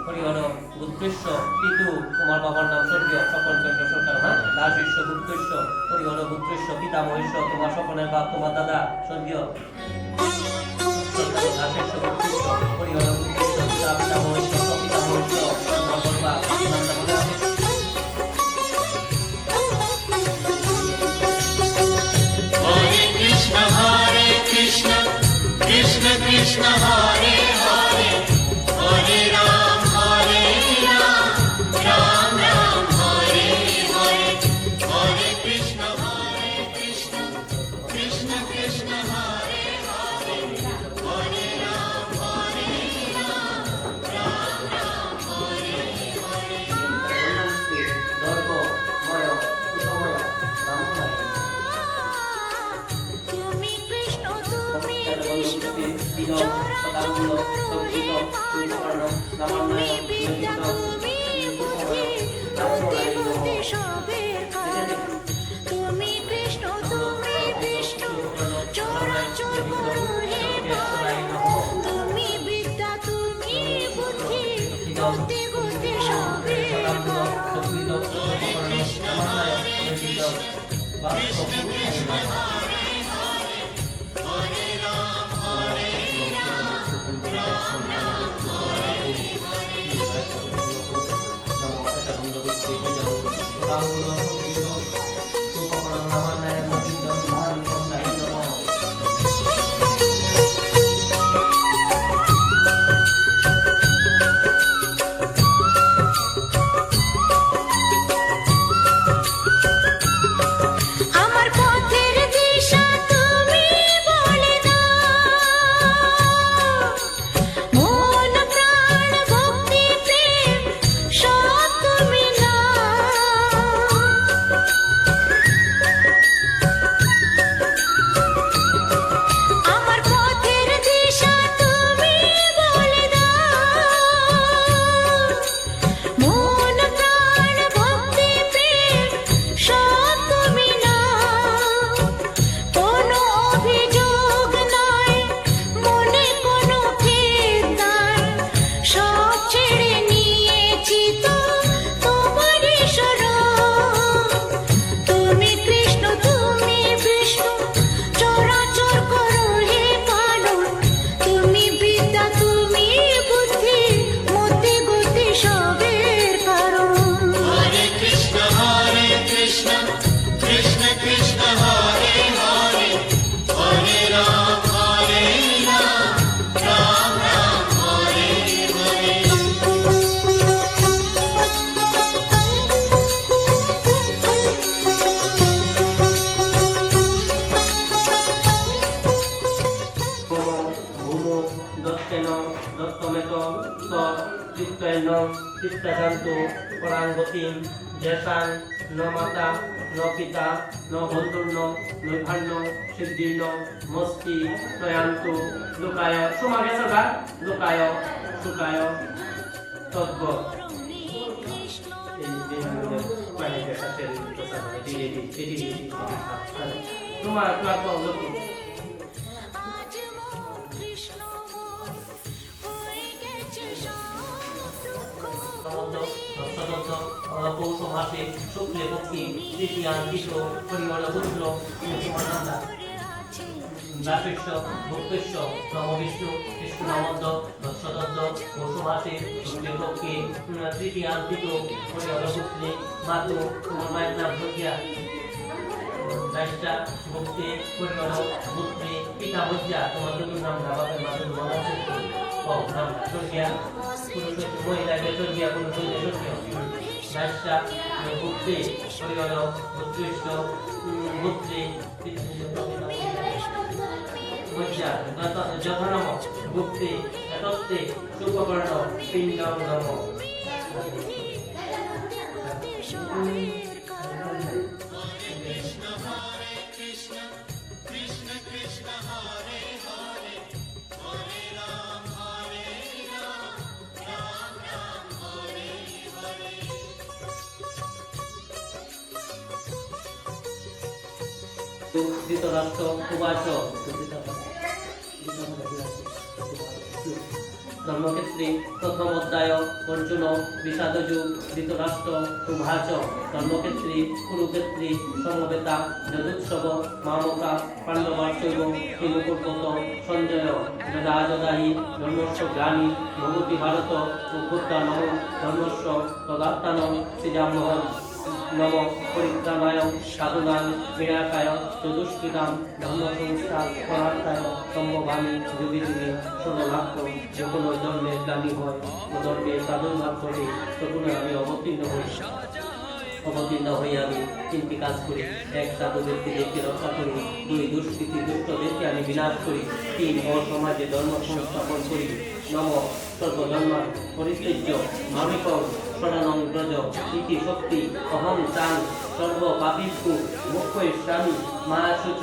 হরিহর গুপ্তেশ্ব পিতু, তোমার বাবার নাম স্বর্গীয় সকল চন্দ্র সরকার। হ্যাঁ, দাসেশ্ব গুপ্তেশ্ব হরিহর গুপ্তেশ্ব পিতামহেশ্ব, তোমার সকলের বাপ তোমার দাদা স্বর্গীয় দাসেশ্ব গুপ্তেশ্ব হরিহর গুপ্তেশ্ব পিতামহেশ্ব পিতামহেশ্ব, তোমার বড় বাপ নামটা মনে আছে? হরে কৃষ্ণ কৃষ্ণ কৃষ্ণ হরে হরে, হরে রাম রাম রাম হরে হরে, হরে কৃষ্ণ কৃষ্ণ কৃষ্ণ হরে হরে, হরে রাম রাম রাম হরে হরে। তুমি কৃষ্ণ তুমি বিষ্ণু চরাচর হে মানব, তুমি বিদ্যা তুমি বুদ্ধি গতি গতি সবের কারণ। তুমি কৃষ্ণ তুমি বিষ্ণু চরাচর হে মানব, তুমি বিদ্যা তুমি বুদ্ধি গতি গতি সবের কারণ। আমার পথের দিশা তুমি বলে দাও, মন প্রাণ ভক্তি প্রেম সব তুমি নাও। আমার পথের দিশা তুমি বলে দাও, মন প্রাণ ভক্তি প্রেম সব তুমি নাও। কোনো অভিযোগ নাই মনে, কোনো খেদ নাই, সব ছেড়ে নিয়েছি তো তোমারই শরণ। তুমি কৃষ্ণ তুমি বিষ্ণু চরাচর করো হে পালন, তুমি বিদ্যা তুমি বুদ্ধি মতি গতি সবের কারণ। হরে কৃষ্ণ কৃষ্ণ কৃষ্ণ হরে হরে, হরে রাম রাম রাম হরে হরে। ভূমো দত্তেন দত্তমেত চিত্তেন চিত্তাকান্ত পরাঙ্গতিম যেষাং ন মাতা ন পিতা ন বন্ধুর্ন নৈভান্য সিদ্ধির্ন মস্তি প্রয়ান্তু লোকায় সোমা গেছে গা লোকায় সুকায় তদ্ব। তোমার আজ মোর কৃষ্ণ হয়ে গেছে সব দুঃখ। পৌষ মাসে শুক্লে পক্ষী তৃতীয়াঙ্কিত হরিহর পুত্র তোমার নাম দাসেশ্ব ভক্তেশ্ব নম বিষ্ণু বিষ্ণু নামন্দ দশদত্ত পৌষ মাসে শুক্লে পক্ষী তৃতীয়াঙ্কিত হরিহর পুত্রী মাতু, তোমার মায়ের নাম প্রজ্ঞা দাসটা ভক্তি হরিহর পুত্রী পিতা ভজ্জা, তোমার নতুন নাম বাবার মাতুর বলা নাম স্বর্গিয়া পুরুষ মহিলাকে স্বর্গিয়া পুরুষ স্বর্গীয় দাসটা ভক্তি হরিহর উৎকৃষ্ট ভক্তি ভজ্জা যথানম ভক্তি একত্রে সুপকর্ণ পিণ্ডম নম। কৃষ্ণ কৃষ্ণ হরে হরে, হরে রাম রাম রাম হরে হরে। ধৃতরাষ্ট্র উবাচ ধর্মক্ষেত্রে প্রথম অধ্যায় অর্জুন বিষাদযুগ ধৃতরাষ্ট্র উভাচ ধর্মক্ষেত্রে কুরুক্ষেত্রে সমবেতা যদুৎসব মামকা পাণ্ডবার্চৈব কিমুকুর্বত সঞ্জয় যদাযদাহি ধর্মস্ব গ্লানি ভবতি ভারত উত্থানম ধর্মস্ব তদাত্মানম শ্রীরামোহন নম পরিত্রাণায় সাধুনাং বিনাশায় চতুষ্কৃতাং ধর্ম সংস্কার পরার্থায় সম্ভবামি যুগে যুগে ষোললাক্ষ যখন ওই ধর্মের গ্লানি হয় ও ধর্মের প্রাদুর্ভাব করে তখন আমি অবতীর্ণ হয়ে আমি তিনটি কাজ করি। এক, সাধু ব্যক্তিদেরকে রক্ষা করি। দুই, দুষ্কৃতী দুষ্টদেরকে আমি বিনাশ করি। তিন, সমাজে ধর্ম সংস্থাপন করি। নম সর্বধর্ম পরিত্যজ্য মামিকং শরণং ব্রজ ইতি শক্তি অহং চাং সর্ব পাপিষ্যু মুখ্যৈষ্যামি মায়াসুচ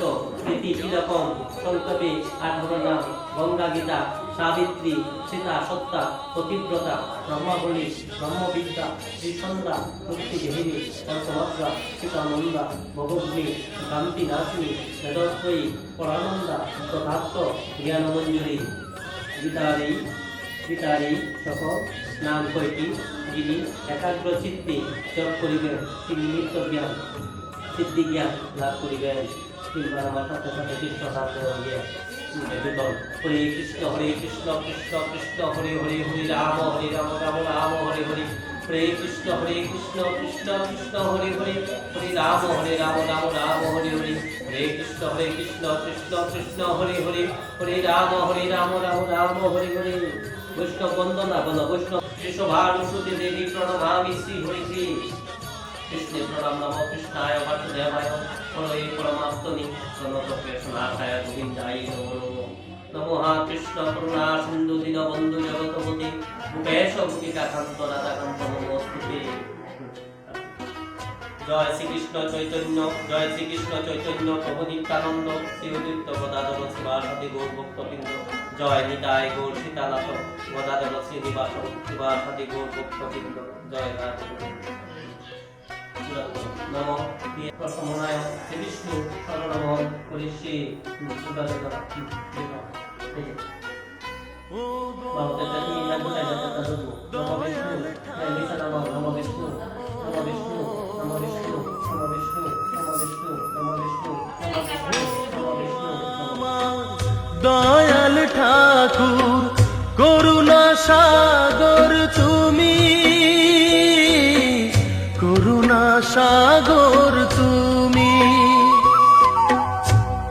ইতি তিলকম সন্তপে 18 নাম গঙ্গা গীতা সাবিত্রী সীতা সত্তা পতিব্রতা ব্রহ্মাবলী ব্রহ্মবিদ্যা শ্রীসন্ধ্যা মুক্তিগেহিনী অর্থমাত্রা সীতানন্দা ভগগ্নি কান্তি নাশিনী বেদত্রয়ী পরানন্দা তথার্থ জ্ঞানমঞ্জুরী গীতারি সকল নাম কয়টি? যিনি একাগ্র চিত্তে জপ করিবেন তিনি নিত্য জ্ঞান সিদ্ধি জ্ঞান লাভ করিবেন। তিনবার আমার সাথে সাথে কৃষ্ণ নাম হরে কৃষ্ণ কৃষ্ণ কৃষ্ণ হরে হরে হরে রাম রাম রাম হরে হরে হরে কৃষ্ণ কৃষ্ণ কৃষ্ণ হরে হরে হরে রাম রাম রাম হরে হরে হরে কৃষ্ণ কৃষ্ণ কৃষ্ণ হরে হরে হরে রাম রাম হরে হরে। বৈষ্ণব বন্দনা বল বৈষ্ণব কৃষ্ণভানুসুতে দেবী প্রণমামি শ্রী হরি শ্রী কৃষ্ণে প্রণাম নম কৃষ্ণায় বাসুদেবায় হরে পরমাত্মনি সনতপ্রেষণায় গোবিন্দায় নমো নমো নমো হা কৃষ্ণ করুণা সিন্ধু দীনবন্ধু জগৎপতি ভূপেশ ভূতিকাকান্ত রাধাকান্ত নমস্তুতে। জয় শ্রীকৃষ্ণ চৈতন্য প্রভু নিত্যানন্দ শ্রী অদ্বৈত গদাধর শিবাসাদি গৌর ভক্তবৃন্দ। জয় নিতাই গৌর সীতানাথ গদাধর শ্রীনিবাস শিবাসাদি গৌর ভক্তবৃন্দ। জয় রাধে নম প্রসমনায় শ্রী বিষ্ণু শরণমোহন করিষ্যে দয়াল ঠাকুর করুণা সাগর তুমি, করুণা সাগর তুমি।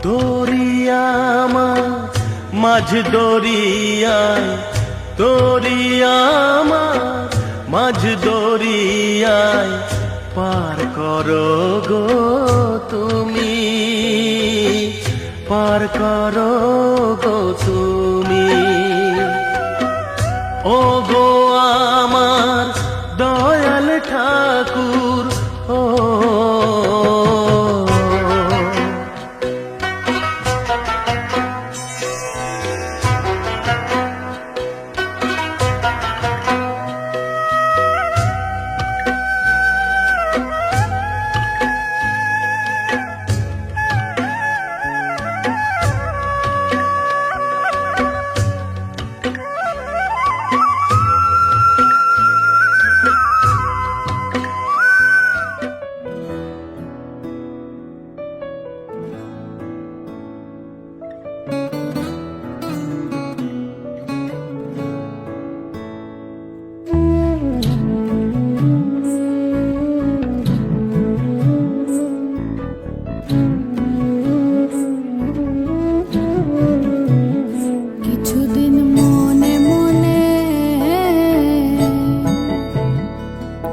দরিয়ামা মাঝ দরিয়ায়, দরিয়ামা মাঝ দরিয়ায় পার করো গো তুমি, পার করো গো তুমি। ও গো আমার দয়াল ঠাকুর ও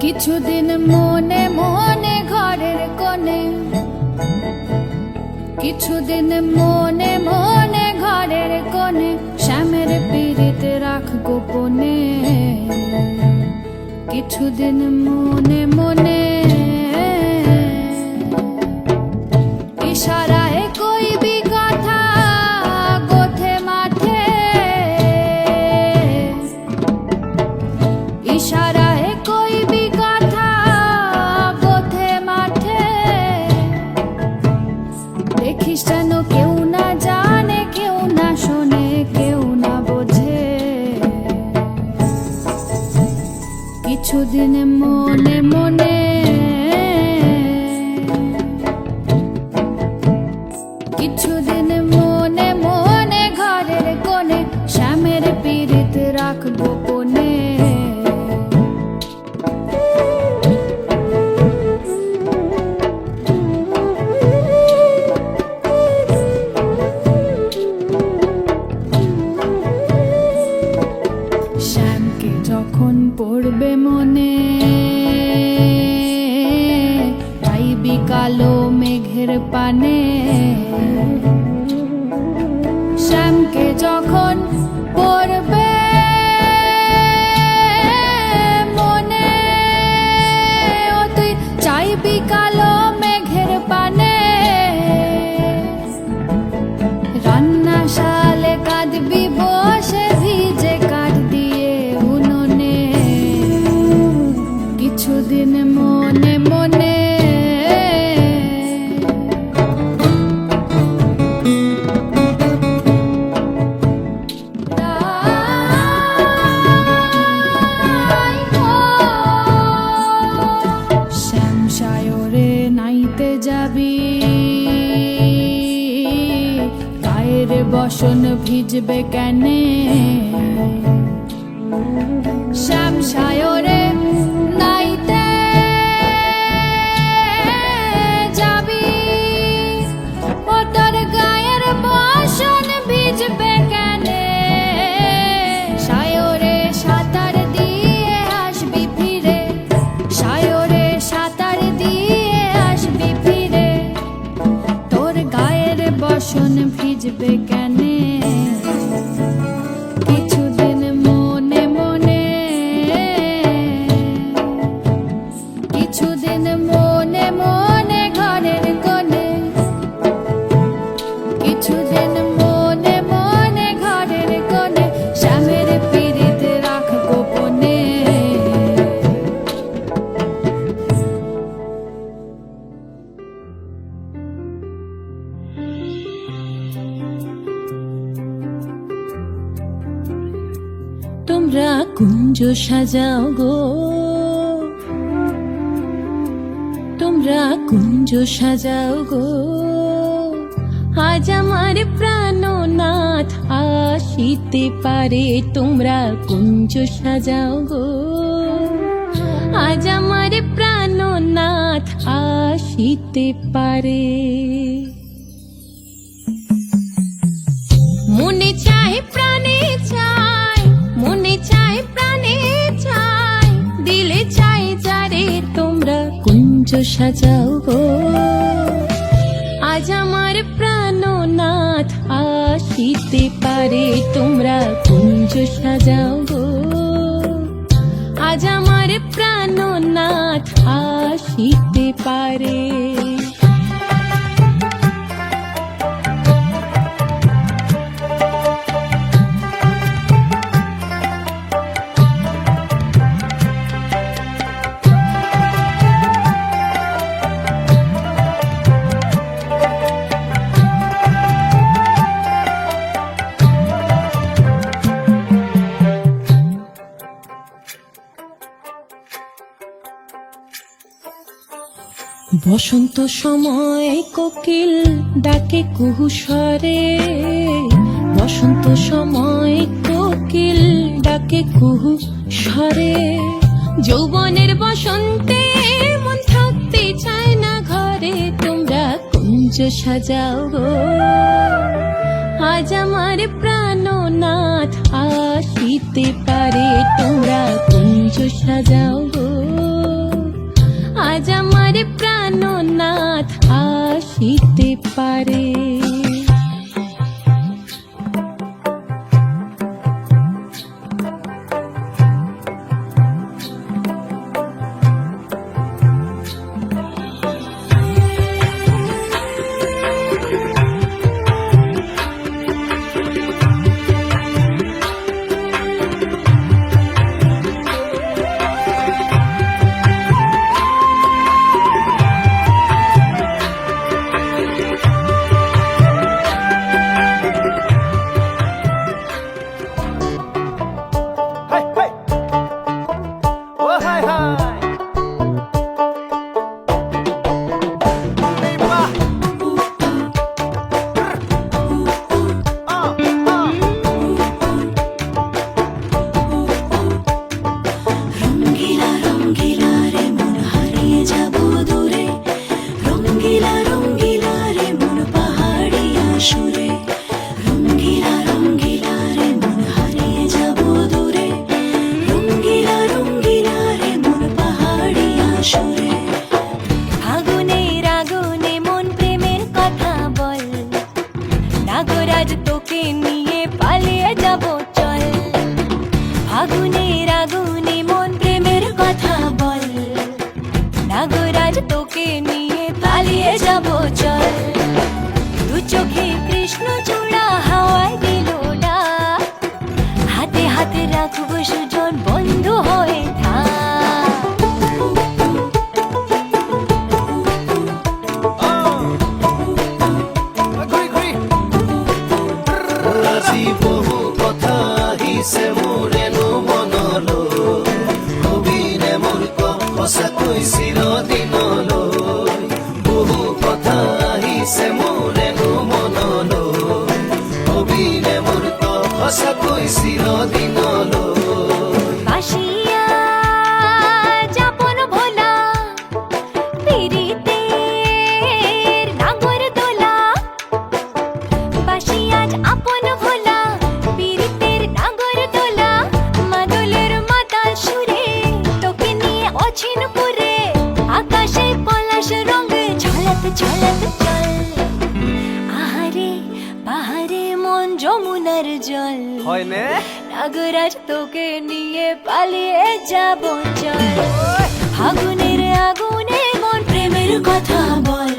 কিছুদিন মনে মনে ঘরের কোণে, কিছুদিন মনে মনে ঘরের কোণে শ্যামের পীড়িত রাখ গোপনে। কিছুদিন মনে মনে ইশারায় কইবি কথা গোথে মাঠে, ইশারায় কইবি কথা গোথে মাঠে। দেখিস যেন কেউ না জানে, কেউ না শোনে, কেউ না বোঝে। কিছুদিন মনে মনে কিছুদিন মনে মনে ঘরের কোণে শ্যামের পীড়িত রাখবো কোণে। শ্যামকে যখন পড়বে মনে তাই বিকালো মেঘের পানে। শ্যামকে যখন পড়বে মনে ও তুই চাইবি কালো মেঘের পানে। রান্নাশালে কাঁদবি বসে ভিজে কাঠ দিয়ে উনুনে। কিছুদিন মনে মনে শ্যামসায়রে নাইতে যাবি গায়ের বসন ভিজবে কেনে। শ্যামসায়রে নাইতে যাবি ও তোর গায়ের বসন ভিজবে কেনে। সায়রে সাঁতার দিয়ে আসবি ফিরে, সায়রে সাঁতার দিয়ে আসবি ফিরে, তোর গায়ের বসন ভিজবে কেনে। কিছুদিন মনে মনে কিছুদিন মনে মনে ঘরের কোণে, কিছুদিন মনে মনে ঘরের কোণে শ্যামের পীড়িত রাখবো কোণে। তোমরা কুঞ্জ সাজাও গো, তোমরা কুঞ্জ সাজাও গো, আজ আমার প্রাণনাথ আসিতে পারে। তোমরা কুঞ্জ সাজাও গো, আজ আমার প্রাণনাথ আসিতে পারে। মনে চাই প্রাণে চাই, মনে চাই প্রাণে চাই, দিলে চাই যারে। তোমরা কুঞ্জ সাজাও গো, আজ আমার প্রাণনাথ আসিতে পারে। তোমরা কুঞ্জ সাজাও গো, আজ আমার প্রাণনাথ আসিতে পারে। বসন্ত সময় কোকিল ডাকে কুহু স্বরে, বসন্ত সময় কোকিল ডাকে কুহু স্বরে। যৌবনের বসন্তে মন থাকতে চায় না ঘরে। তোমরা কুঞ্জ সাজাও গো, আজ আমার প্রাণনাথ আসিতে পারে। তোমরা কুঞ্জ সাজাও গো, আজ আমার প্রাণনাথ আসিতে পারে। সুরে আগুনের আগুনে মন প্রেমের কথা বল, নাগরাজ তোকে নিয়ে পালিয়ে যাব চল। আগুনের আগুনে মন প্রেমের কথা বল, নাগরাজ তোকে নিয়ে পালিয়ে যাব চল। দু চোখে কৃষ্ণ চূড়া হাওয়ায় দিল ডাক, হাতে হাতে রাখবো সুজন বন্ধু হয়ে থাক। আজি বহু কথা আহিছে মোৰেনো মনলৈ, কবিৰে মোৰ সঁচাকৈ চিৰদিনলৈ। বহু কথা আহিছে মোৰেনো মনলৈ, কবিৰে মোৰ সঁচাকৈ চিৰদিনলৈ। বাসিয়া যাপন ভোলা, পিরিতের নাগর দোলা। বাসিয়া আপন ভোলা, পিরিতের নাগর দোলা। মাদলের মাতাল সুরে তোকে নিয়ে অছিন পুরে, আকাশে পলাশ রঙে ঝলক ঝলক চল। আহারে পাহাড়ে মন যমুনার জল, হয়নে? নাগরাজ তোকে নিয়ে পালিয়ে যাব চল। আগুনের আগুনে মন প্রেমের কথা বল,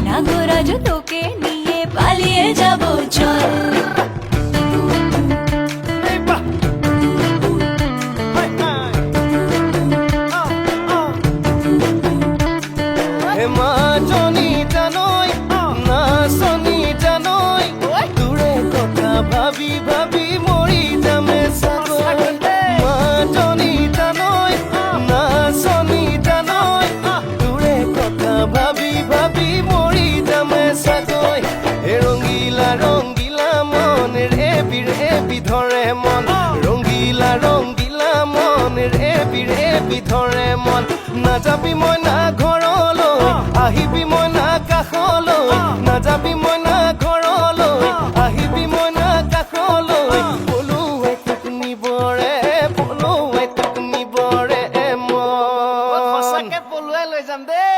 নাগরাজ তোকে নিয়ে পালিয়ে যাব চল। হেমা জনিতা নয় না সনিতা নয়, দূরে কথা ভাবি ভাবি মরি যামে সাগর। মা জনিতা নয় না সনিতা নয়, দূরে কথা ভাবি ভাবি মরি যামে সাগর। হে রঙ্গিলা রঙ্গিলা মন রেবি রেবি ধরে মন, রঙ্গিলা রঙ্গিলা মন ৰেবি ৰেবি ধৰে মন। নাযাবি মই না ঘৰলৈ, আহিবি মই না কাষলৈ। নাযাবি মই না ঘৰলৈ, আহিবি মই না কাষলৈ। পলুৱাই তোক নিবৰে, পলুৱাই তোক নিবৰে মন। সঁচাকে পলুৱাই লৈ যাম দেই।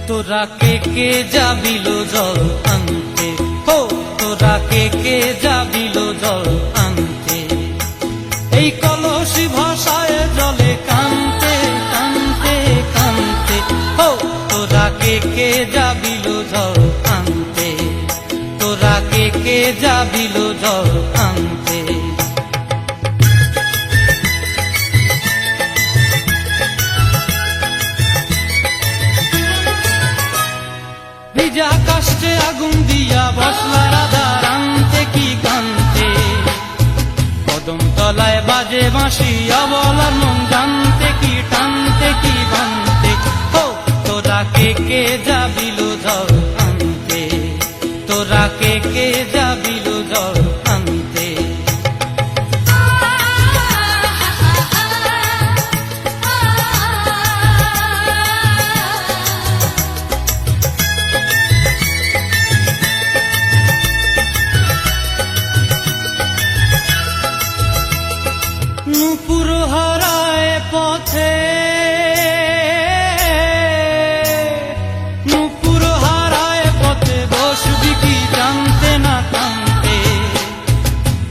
তোরা কে যাবিল জল আনতে, হো তোরা কে যাবিল জল আনতে। এই কলসি ভাষায় জলে কানতে কানতে কানতে, হো তোরা কে যাবিল জল আনতে। তোরা কে যাবিল জল আনতে। ভিজা কাষ্টে আগুন দিয়া বসলা রাধা রানতে কি কানতে। কদম তলায় বাজে বাঁশি অবলার মন জানতে কি টানতে কি বানতে। হো তোরা কে যাবিল জল আনতে। তোরা কে যাবিল জল আনতে। নূপুর হারায় পথে, নূপুর হারায় পথে বসবি কি জানতে না টানতে।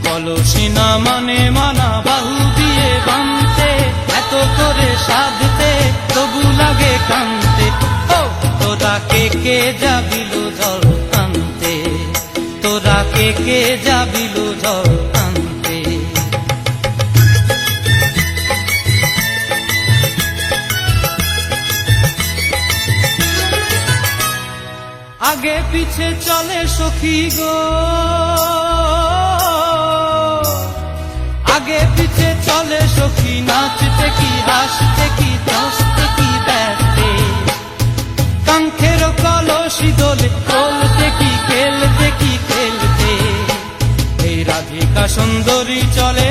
কলসি না মানে মানা বাহু দিয়ে বানতে, এত করে সাধতে তবু লাগে কানতে। ও তোরা কে যাবিল জল আনতে। তোরা কে যাবিল জল আনতে। আগে পিছে চলে সখী গো, আগে পিছে চলে সখী নাচতে কি হাসতে কি দশতে কি দেখতে। সুন্দরী চলে,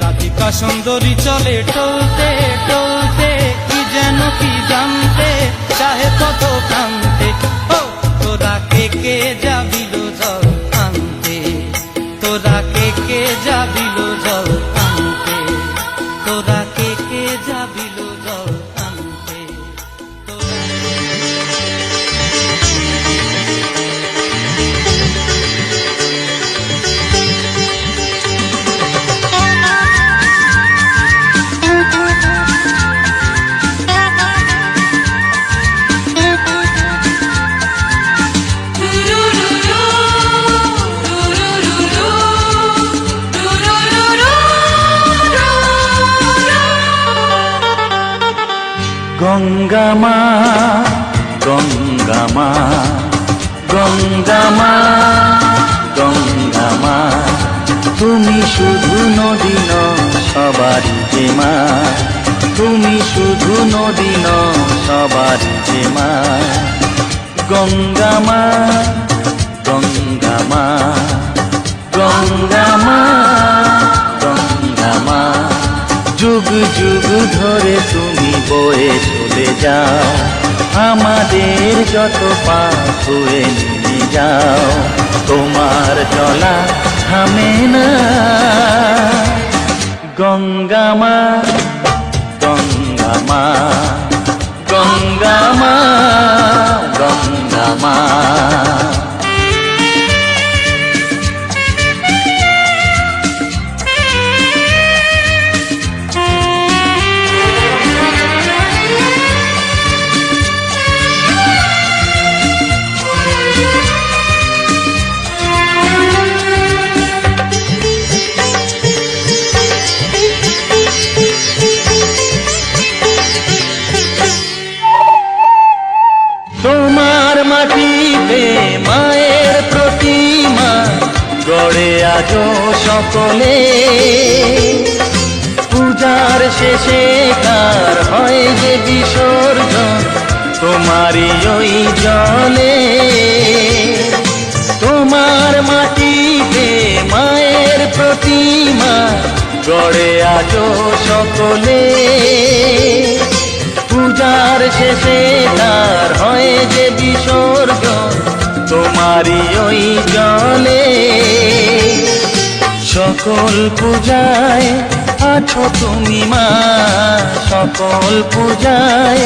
রাধিকা সুন্দরী চলে টলতে টলতে, কি যেন কি জানতে চাহে কত প্রান্তে। ও তোরা কে কে যাবিল জল আনতে, তোরা কে কে যাবিল জল আনতে, তোরা কে কে যাবিল জল আনতে, তোরা গঙ্গা মা, গঙ্গা মা, গঙ্গা মা, গঙ্গা মা, তুমি শুধু নদী নও সবারই যে মা, তুমি শুধু নদী নও সবারই যে মা। গঙ্গা মা, গঙ্গা মা, গঙ্গা মা, গঙ্গা মা, যুগ যুগ ধরে তুমি বয়ে চলে যাও, আমাদের যত পাপ ধুয়ে নিয়ে যাও, তোমার চলা থামে না। গঙ্গা মা, গঙ্গা মা, গঙ্গা মা, গঙ্গা মা। তোমার মাটিতে মায়ের প্রতিমা গড়ে আজো সকলে, পূজার শেষে কার হয় যে বিসর্জন তোমারই ওই জলে। তোমার মাটিতে মায়ের প্রতিমা গড়ে আজো সকলে, পূজার শেষে তার হয় যে বিসর্জন তোমারই ওই জলে। সকল পূজায় আছো তুমি মা, সকল পূজায়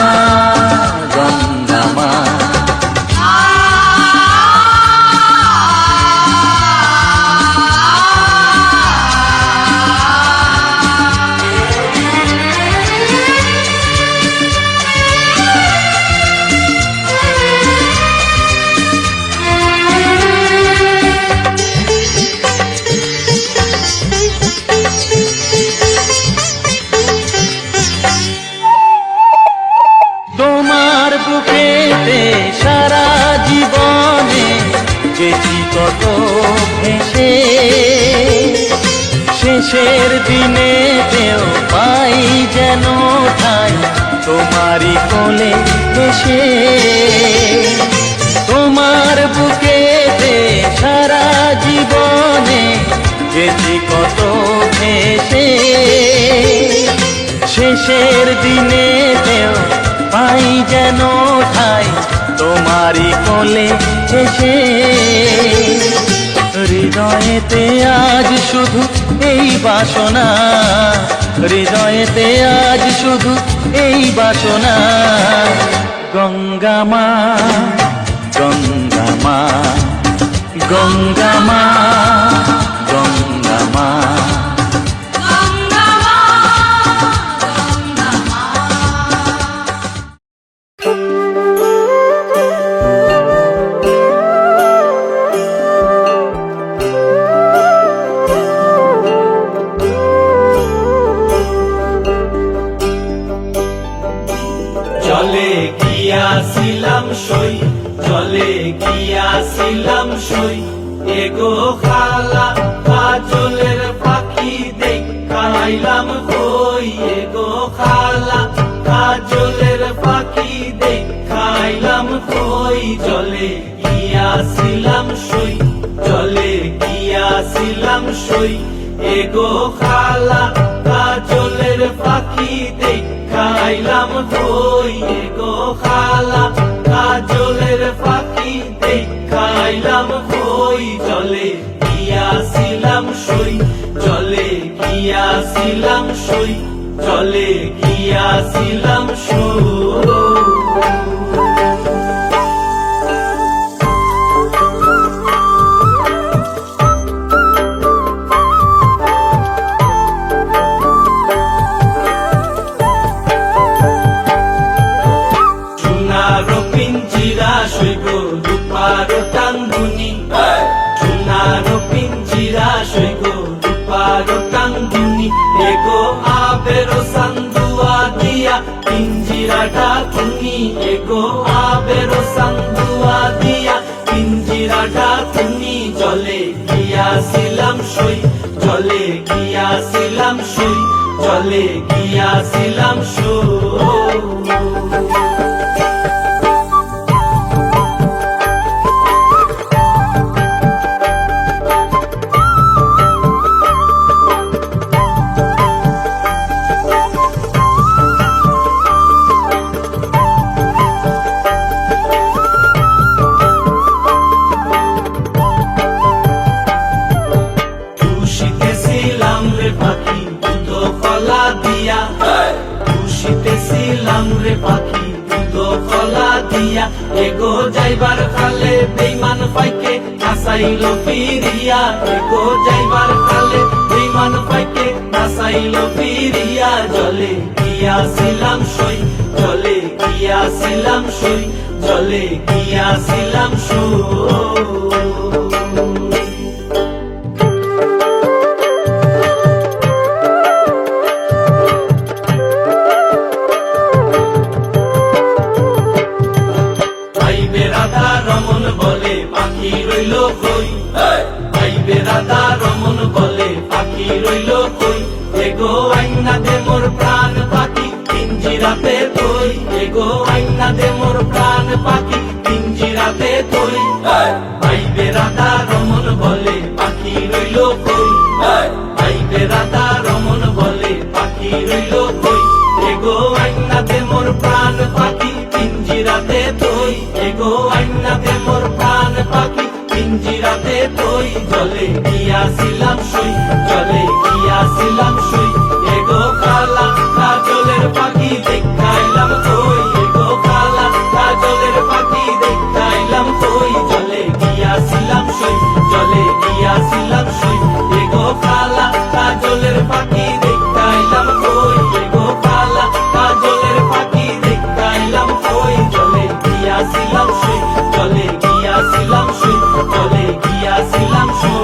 গঙ্গা মা। তোমার বুকেতে সারা জীবনে গেছি কত ভেসে, শেষের দিনেতেও পাই যেন ঠাই তোমারই কোলে এসে। তোমার বুকেতে সারা জীবনে গেছি কত ভেসে, শেষের দিনেতেও পাই যেন ঠাই তোমারই কোলে এসে। হৃদয়েতে আজ শুধু এই বাসনা, হৃদয়েতে আজ শুধু এই বাসনা। গঙ্গা মা, গঙ্গা মা, গঙ্গা মা, গঙ্গা মা। জলে গিয়াছিলাম সই, জলে গিয়াছিলাম সই, এগো খালা কাজলের পাখি দেখাইলাম কই, এগো খালা কাজলের পাখি দেখাইলাম কই। জলে গিয়াছিলাম সই, জলে গিয়াছিলাম সই, এগো খালা কাজলের পাখি দেখাইলাম কই এগো খালা কাজলের পাখি দেখাইলাম কই জলে গিয়াছিলাম সই জলে গিয়াছিলাম সই জলে গিয়াছিলাম সই রূপারো টাঙ্গুনি সোনারো পিঞ্জিরা সৈগো রূপারো টাঙ্গুনি এগো আবেরো সান্দুয়া দিয়া পিঞ্জিরাটা তুমি এগো আবেরো সান্দুয়া দিয়া পিঞ্জিরাটা তুমি জলে গিয়াছিলাম সই জলে গিয়াছিলাম সই জলে গিয়াছিলাম সই রে পাখি দুধ কলা দিয়া এগো যাইবার খালে বেইমান পাইকে নাসাইল ফিরিয়া এগো যাইবার খালে বেইমান পাইকে নাসাইল ফিরিয়া জলে গিয়াছিলাম সই জলে গিয়াছিলাম সই জলে গিয়াছিলাম সই রাধা রমন বলে পাখি রইল কই এগো আইনা দে মোর প্রাণ পাখি পিঞ্জিরাতে তুই এগো আইনা দে মোর প্রাণ পাখি পিঞ্জিরাতে তুই ভাইবে রাধা রমন বলে পাখি রইল কই ভাইবে রাধা রমন বলে পাখি রইল কই এগো আইনা দে মোর প্রাণ পাখি পিঞ্জিরাতে তুই এগো আইনা দে মোর প্রাণ পাখি পিঞ্জিরাতে তুই জলে গিয়াছিলাম সই জলে গিয়াছিলাম সই এগো খালা কাজলের পাখি দেখাইলাম তুই এগো খালা কাজলের পাখি দেখাইলাম তুই জলে গিয়াছিলাম সই জলে গিয়াছিলাম সই এগো খালা কাজলের পাখি দেখাইলাম তুই এগো খালা কাজলের পাখি দেখাইলাম তুই জলে গিয়াছিলাম সই জলে গিয়াছিলাম সই জলে গিয়াছিলাম সই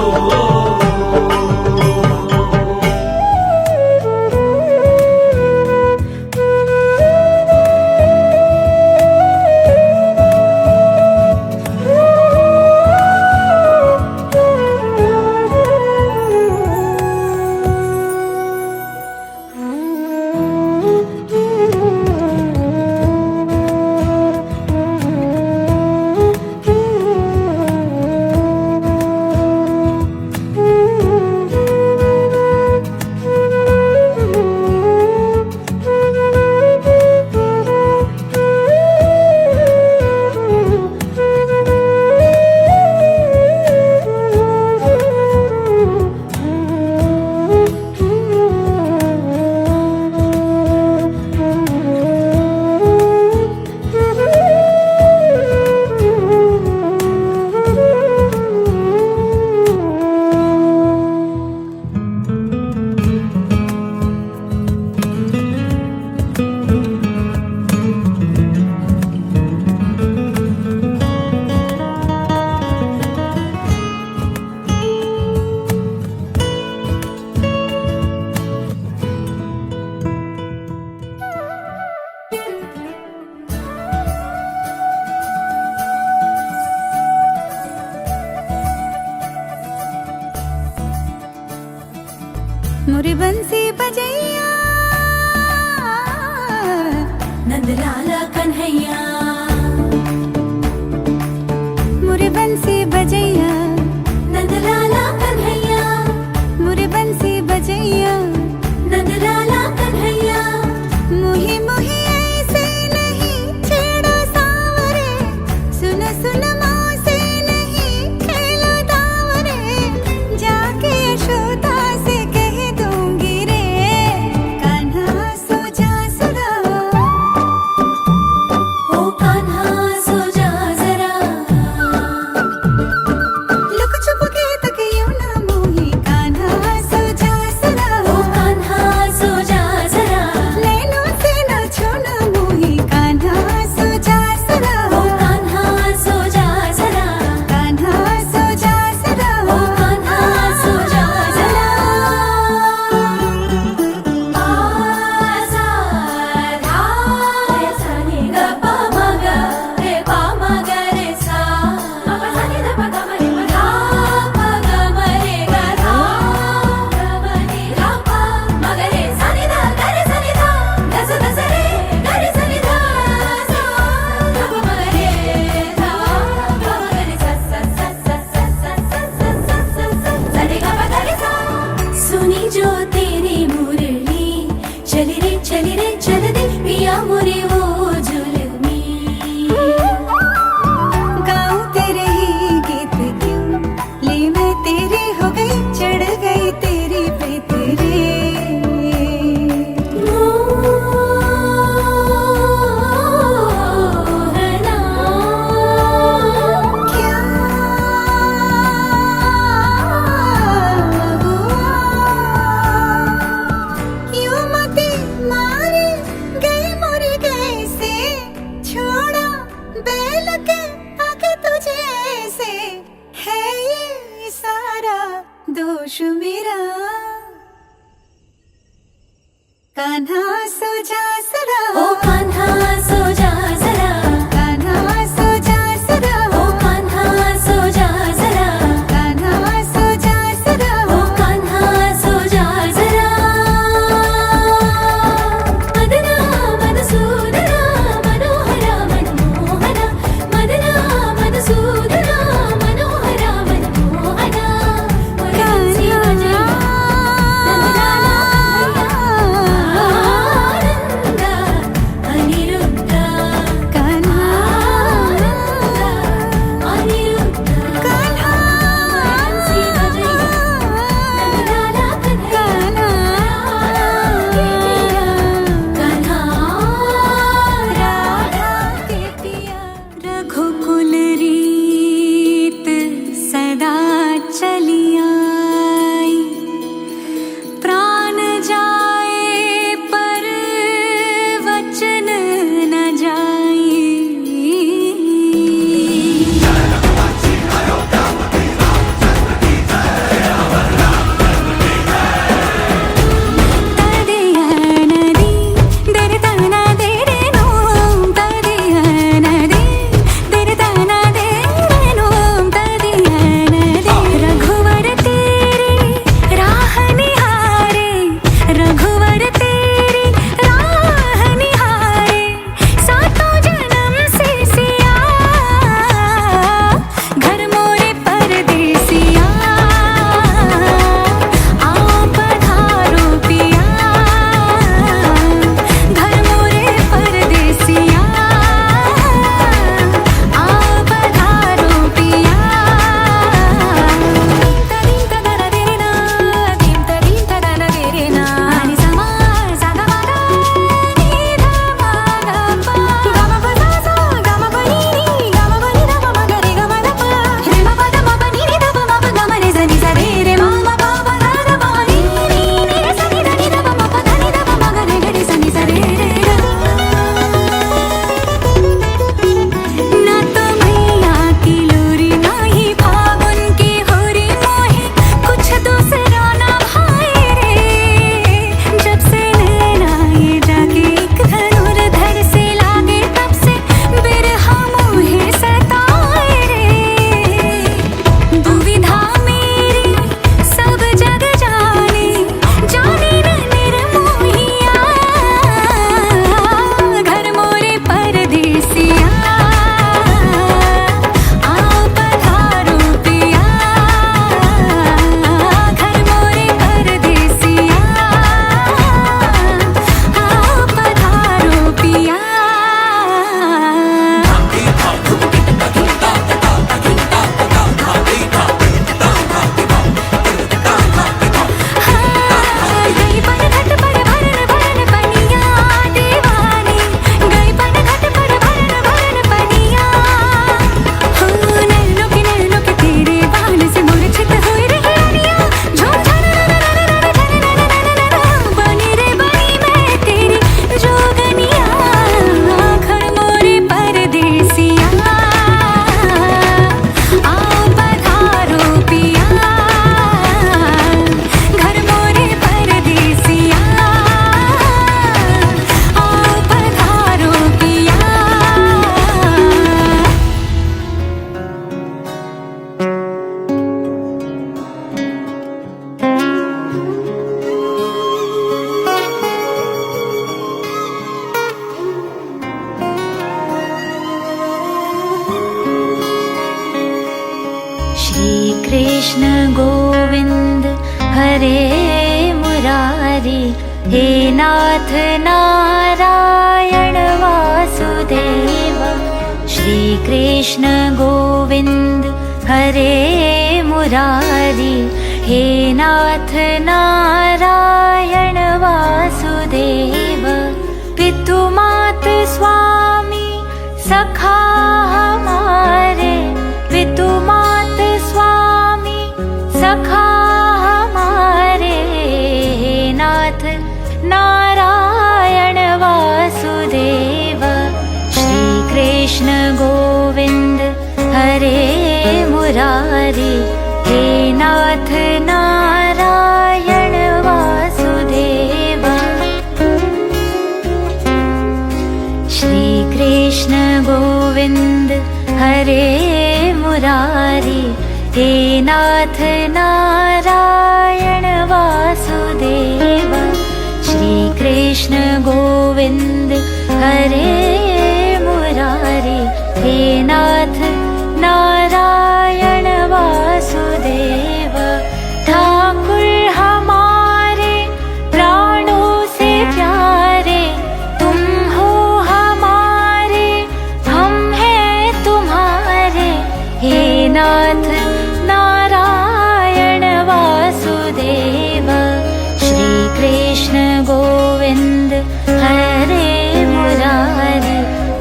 मोरी बंसी बजैया नंदलाला कन्हैया मोरी बंसी बजैया नंदलाला कन्हैया मोरी बंसी आके आके तुझे से है ये सारा दोष मेरा कान्हा सो जा जरा ओ कान्हा सो जा जरा कान्हा सो जा जरा ओ कान्हा सो जा जरा कान्हा सो जा जरा ओ कान्हा सो जा जरा मदना मधुसूदना मनोहरा मनमोहना मदना मधुसूदना मनोहरा मनमोहना रघुकुल रीत सदा चली आई प्राण जाए पर वचन न जाई तदिया नदी दर तना देरे नोम तदिया नदी दर तना देरे नोम तदिया नदी रघुवर तेरी राह निहारे रघुवर तेरी राह निहारे सातों जन्म से सिया घर मोरे परदेसिया आओ पधारो पिया घर मोरे परदेसिया आओ पधारो पिया तदीम तदना देना दीम तदीम तदना देना नि समा सादा मादा नि धा मादा पा गम पदा सा गम बनी नि गम बनी धा मा ग रे ग म ध पा रे म पद म प नि रे ध प म प ग म रे ज नि सा रे रे म म प प ध ध प नि नि रे सा नि ध नि ध प म प ध नि ध प म ग रे ग रे सा नि सा रे रे ग ना तो मैया की लोरी ना ही फागुन की होरी मोहे कुछ दूसरा ना भाई रे जब से नैना ये जाके एक धनुर्धर से लागे तब से बिरहा मोहे सताए रे दुविधा मेरी सब जग जाने जाने न निर्मोहिया घर मोरे परदेसिया आओ पधारो पिया घर मोरे परदेसिया आओ पधारो पिया गई पर घट पर भरन भरन पनिया दीवानी गई पर घट पर भरन भरन पनिया हो नैनों के तेरे बाल से मूर्छित हुई रे हिरनिया झूम झन बनी रे बनी मैं तेरी जोगनिया घर मोरे परदेसिया आओ पधारो पिया घर मोरे परदेसिया आओ पधारो पिया श्री कृष्ण गोविंद हरे मुरारी हे नाथ नारायण वासुदेव श्री कृष्ण गोविंद हरे मुरारी हे नाथ नारायण वासुदेव पितु मात स्वामी सखा हमारे पितु मात स्वामी सखा हमारे हे नाथ नारायण वासुदेव श्री कृष्ण गोविंद गोविन्द हरे मुरारी हे नाथ नारायण वासुदेव श्रीकृष्ण गोविन्द हरे मुरारी हे नाथ नारायण वासुदेव ठाकुर हमारे प्राणों से प्यारे तुम हो हमारे हम हैं तुम्हारे हे नाथ नारायण वासुदेव श्री कृष्ण गोविंद हरे मुरारी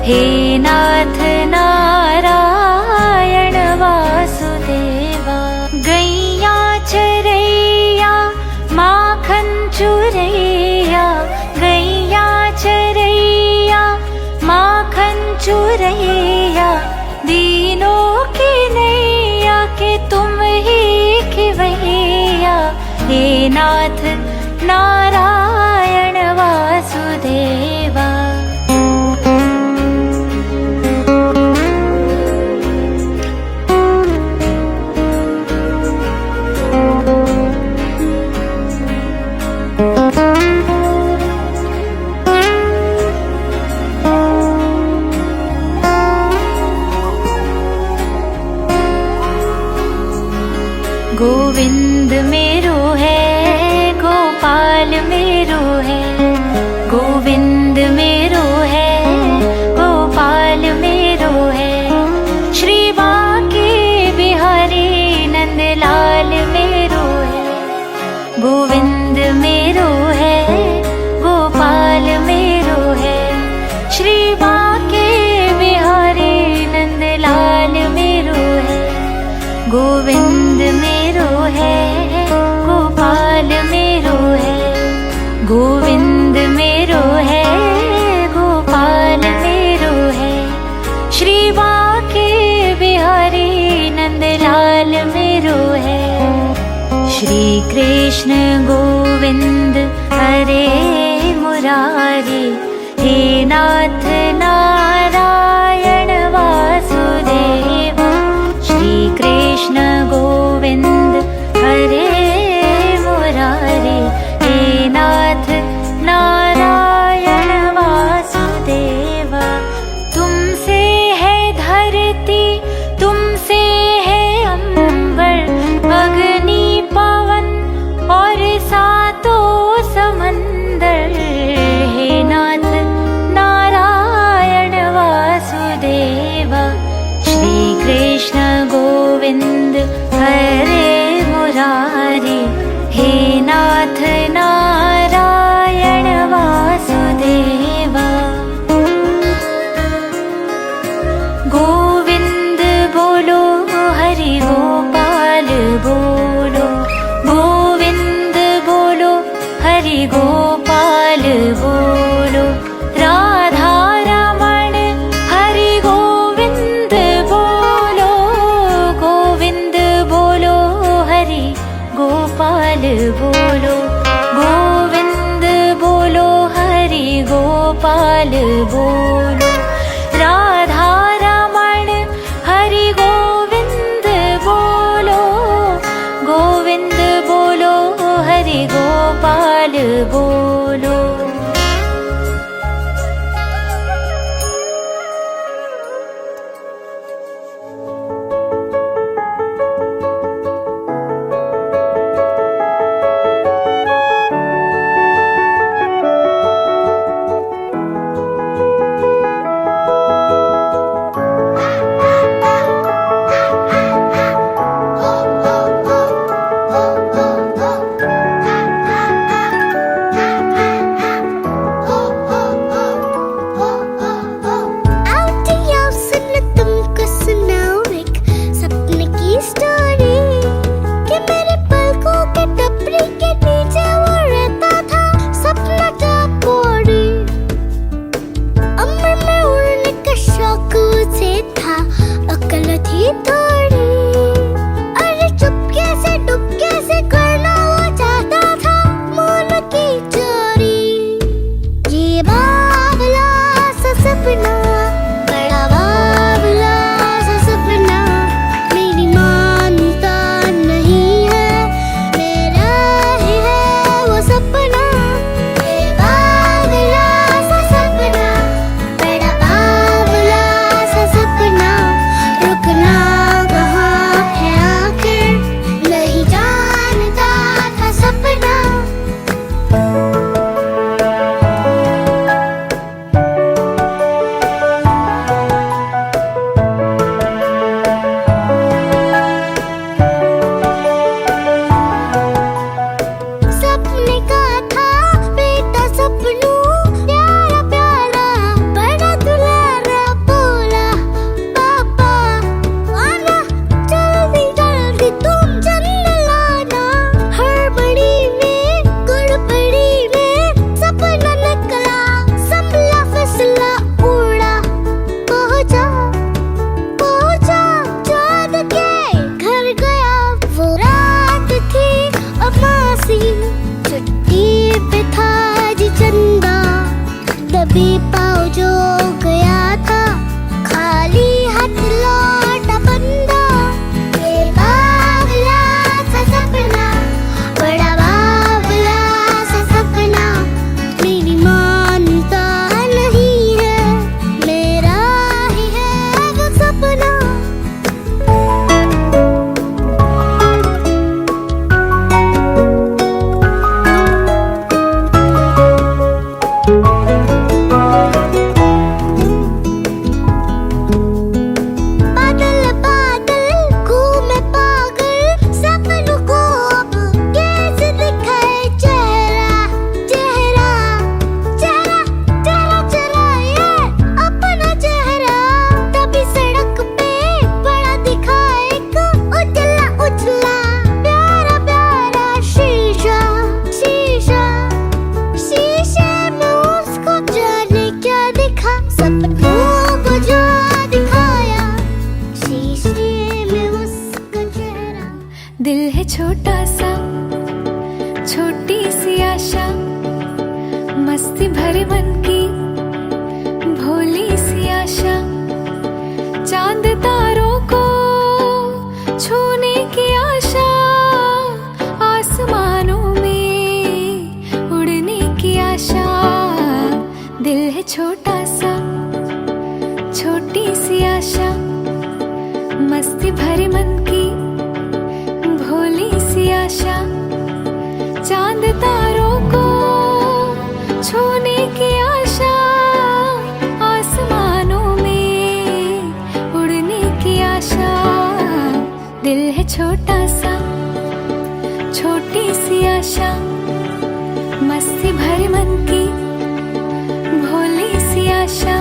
हे नाथ नारायण वासुदेव गैया चरैया माखन चुरैया गैया चरैया माखन चुरैया दीनों की नैया के तुम ही खिवैया हे नाथ नारायण वासुदेवा गोविंद मेरो है गोपाल मेरो है गोविंद मेरो है गोपाल मेरो है श्री बांके बिहारी नंदलाल मेरो है गोविंद मेरो है गोपाल मेरो है श्री बांके बिहारी नंदलाल मेरो है गोविंद मेरो है गोपाल मेरो है गोविंद मेरो है गोपाल मेरो है श्री बांके बिहारी नंदलाल मेरो है श्री कृष्ण गोविंद हरे मुरारी हे नाथ नारायण वासुदेव श्री कृष्ण गोविंद हरे मुरारी हे नाथ नारायण वासुदेव तुमसे है धरती तुमसे है अंबर अग्नि पवन और सातों समंदर हे नाथ नारायण वासुदेव श्री कृष्ण गोविंद हरे मुरारी हे नाथ नारायण वासुदेव गोविंद बोलो हरि गोपाल बोलो गोविंद बोलो हरि गोपाल बोलो राधा रमण हरि गोविंद बोलो गोविंद बोलो हरि गोपाल बोलो गोविंद बोलो हरि गोपाल बोलो राधा रमण हरि गोविंद बोलो गोविंद बोलो हरि गोपाल बोलो चांद तारों को छूने की आशा, आसमानों में उड़ने की आशा। दिल है छोटा सा, छोटी सी आशा, मस्ती भरे मन की भोली सी आशा। चांद तारों को छूने की आशा, आसमानों में उड़ने की आशा। दिल है छोटा सा, छोटी सी आशा, मस्ती भरे मन की भोली सी आशा।